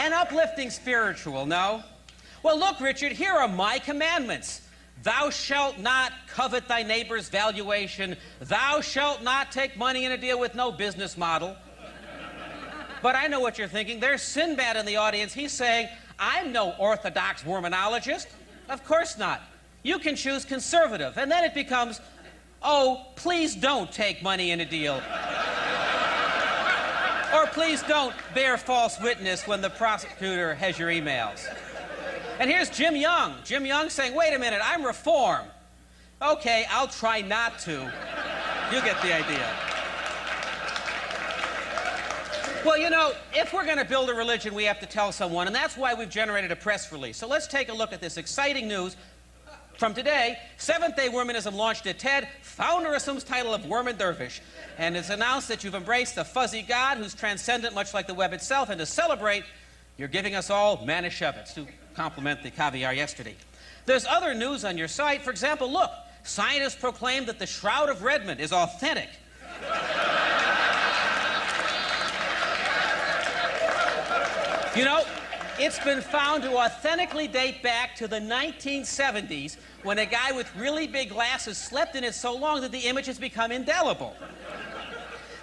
An uplifting spiritual, no? Well, look, Richard, here are my commandments. Thou shalt not covet thy neighbor's valuation. Thou shalt not take money in a deal with no business model. But I know what you're thinking. There's Sinbad in the audience. He's saying, I'm no orthodox Mormonologist. Of course not. You can choose conservative. And then it becomes, oh, please don't take money in a deal. Or please don't bear false witness when the prosecutor has your emails. And here's Jim Young. Jim Young saying, wait a minute, I'm Reform. Okay, I'll try not to. You get the idea. Well, you know, if we're going to build a religion, we have to tell someone, and that's why we've generated a press release. So let's take a look at this exciting news from today. Seventh-day Wormanism launched at TED, Founderism's title of Worman Dervish. And it's announced that you've embraced a fuzzy God who's transcendent, much like the web itself, and to celebrate, you're giving us all Manischewitz to compliment the caviar yesterday. There's other news on your site. For example, look, scientists proclaim that the Shroud of Redmond is authentic. You know, it's been found to authentically date back to the 1970s when a guy with really big glasses slept in it so long that the image has become indelible.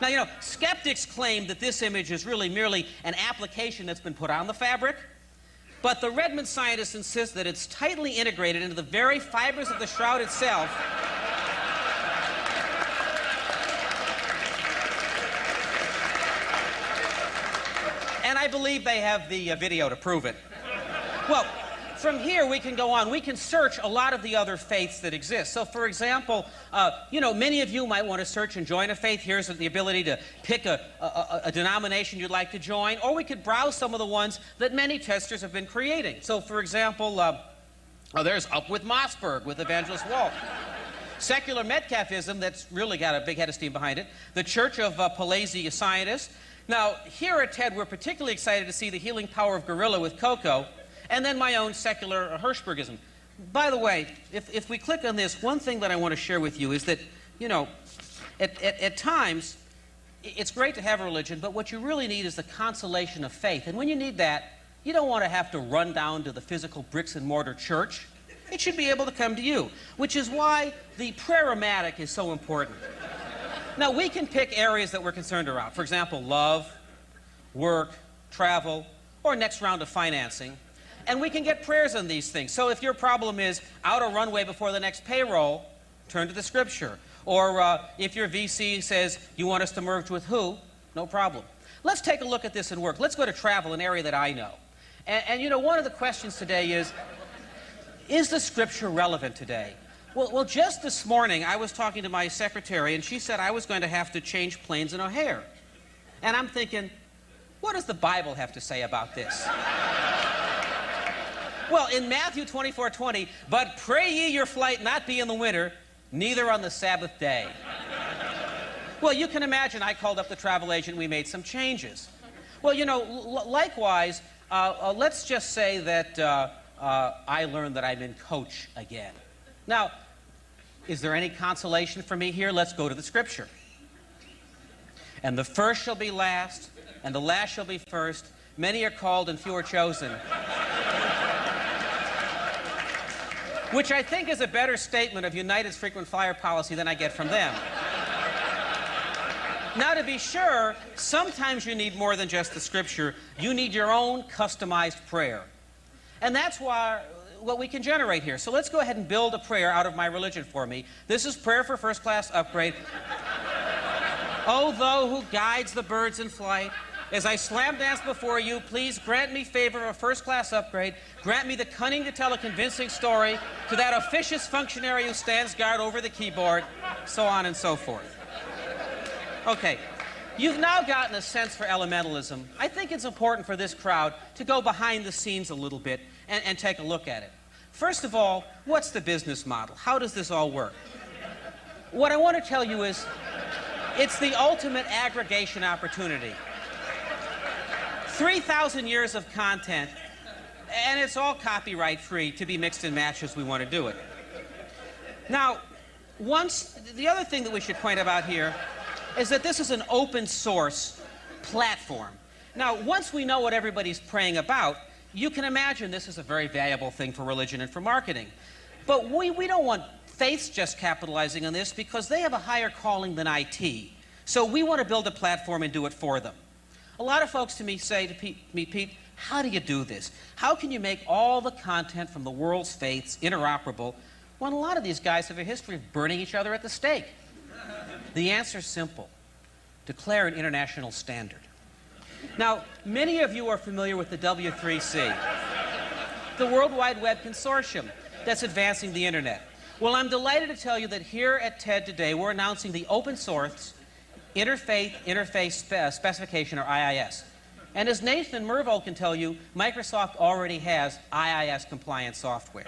Now, you know, skeptics claim that this image is really merely an application that's been put on the fabric, but the Redmond scientists insist that it's tightly integrated into the very fibers of the shroud itself. And I believe they have the video to prove it. Well, from here we can go on. We can search a lot of the other faiths that exist. So, for example, you know, many of you might want to search and join a faith. Here's the ability to pick a denomination you'd like to join, or we could browse some of the ones that many testers have been creating. So, for example, there's Up with Mossberg with Evangelist Walt. Secular Metcalfism, that's really got a big head of steam behind it. The Church of Palesi Scientists. Now, here at TED, we're particularly excited to see the healing power of gorilla with Coco, and then my own secular Hirschbergism. By the way, if we click on this, one thing that I want to share with you is that, you know, at times, it's great to have a religion, but what you really need is the consolation of faith. And when you need that, you don't want to have to run down to the physical bricks and mortar church. It should be able to come to you, which is why the prayer-o-matic is so important. Now, we can pick areas that we're concerned about. For example, love, work, travel, or next round of financing. And we can get prayers on these things. So if your problem is out of runway before the next payroll, turn to the scripture. Or if your VC says, you want us to merge with who? No problem. Let's take a look at this in work. Let's go to travel, an area that I know. And you know, one of the questions today is the scripture relevant today? Well, just this morning, I was talking to my secretary, and she said I was going to have to change planes in O'Hare. And I'm thinking, what does the Bible have to say about this? Well, in Matthew 24:20, but pray ye your flight not be in the winter, neither on the Sabbath day. Well, you can imagine I called up the travel agent, we made some changes. Well, you know, likewise, let's just say that I learned that I'm in coach again. Now, is there any consolation for me here? Let's go to the scripture. And the first shall be last, and the last shall be first. Many are called and few are chosen. Which I think is a better statement of United's frequent flyer policy than I get from them. Now, to be sure, sometimes you need more than just the scripture. You need your own customized prayer. And that's why what we can generate here. So let's go ahead and build a prayer out of my religion for me. This is prayer for first class upgrade. O thou who guides the birds in flight, as I slam dance before you, please grant me favor of a first class upgrade. Grant me the cunning to tell a convincing story to that officious functionary who stands guard over the keyboard, so on and so forth. Okay. You've now gotten a sense for elementalism. I think it's important for this crowd to go behind the scenes a little bit and take a look at it. First of all, what's the business model? How does this all work? What I want to tell you is, it's the ultimate aggregation opportunity. 3,000 years of content, and it's all copyright free to be mixed and matched as we want to do it. Now, the other thing that we should point out here is that this is an open source platform. Now, once we know what everybody's praying about, you can imagine this is a very valuable thing for religion and for marketing. But we don't want faiths just capitalizing on this because they have a higher calling than IT. So we want to build a platform and do it for them. A lot of folks to me say to me, Pete, how do you do this? How can you make all the content from the world's faiths interoperable when a lot of these guys have a history of burning each other at the stake? The answer is simple. Declare an international standard. Now, many of you are familiar with the W3C, the World Wide Web Consortium that's advancing the internet. Well, I'm delighted to tell you that here at TED today, we're announcing the open source Interfaith Interface Specification, or IIS. And as Nathan Mervold can tell you, Microsoft already has IIS-compliant software.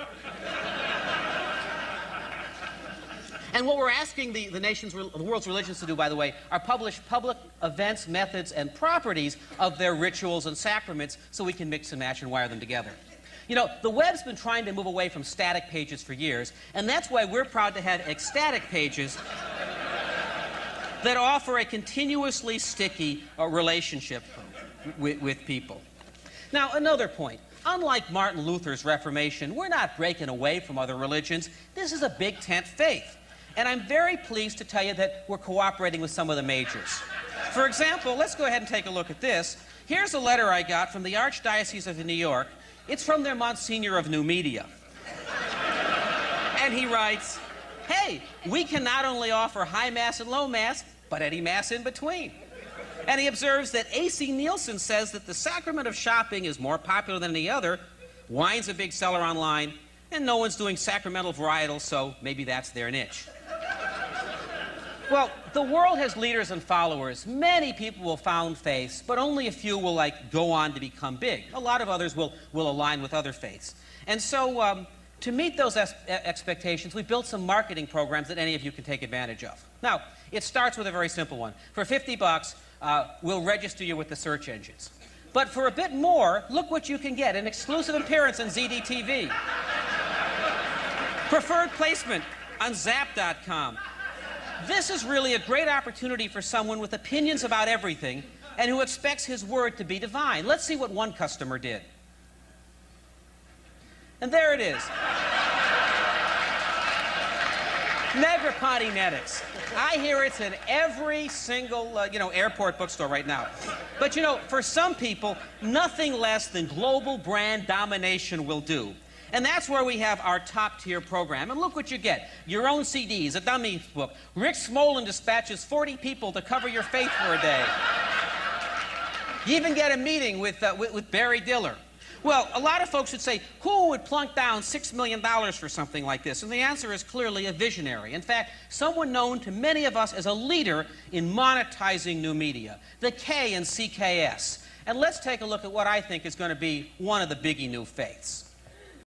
And what we're asking the world's religions to do, by the way, are publish public events, methods, and properties of their rituals and sacraments so we can mix and match and wire them together. You know, the web's been trying to move away from static pages for years, and that's why we're proud to have ecstatic pages that offer a continuously sticky relationship with people. Now, another point. Unlike Martin Luther's Reformation, we're not breaking away from other religions. This is a big tent faith. And I'm very pleased to tell you that we're cooperating with some of the majors. For example, let's go ahead and take a look at this. Here's a letter I got from the Archdiocese of New York. It's from their Monsignor of New Media. And he writes, hey, we can not only offer high Mass and low Mass, but any Mass in between. And he observes that A.C. Nielsen says that the sacrament of shopping is more popular than any other. Wine's a big seller online, and no one's doing sacramental varietals, so maybe that's their niche. Well, the world has leaders and followers. Many people will found faiths, but only a few will, go on to become big. A lot of others will align with other faiths. And so, to meet those expectations, we built some marketing programs that any of you can take advantage of. Now, it starts with a very simple one. For 50 bucks, we'll register you with the search engines. But for a bit more, look what you can get. An exclusive appearance on ZDTV. Preferred placement on Zap.com. This is really a great opportunity for someone with opinions about everything and who expects his word to be divine. Let's see what one customer did. And there it is. Negropontinetics. I hear it's in every single, airport bookstore right now. But, for some people, nothing less than global brand domination will do. And that's where we have our top-tier program. And look what you get. Your own CDs, a dummy book. Rick Smolin dispatches 40 people to cover your faith for a day. You even get a meeting with Barry Diller. Well, a lot of folks would say, who would plunk down $6 million for something like this? And the answer is clearly a visionary. In fact, someone known to many of us as a leader in monetizing new media, the K in CKS. And let's take a look at what I think is going to be one of the biggie new faiths.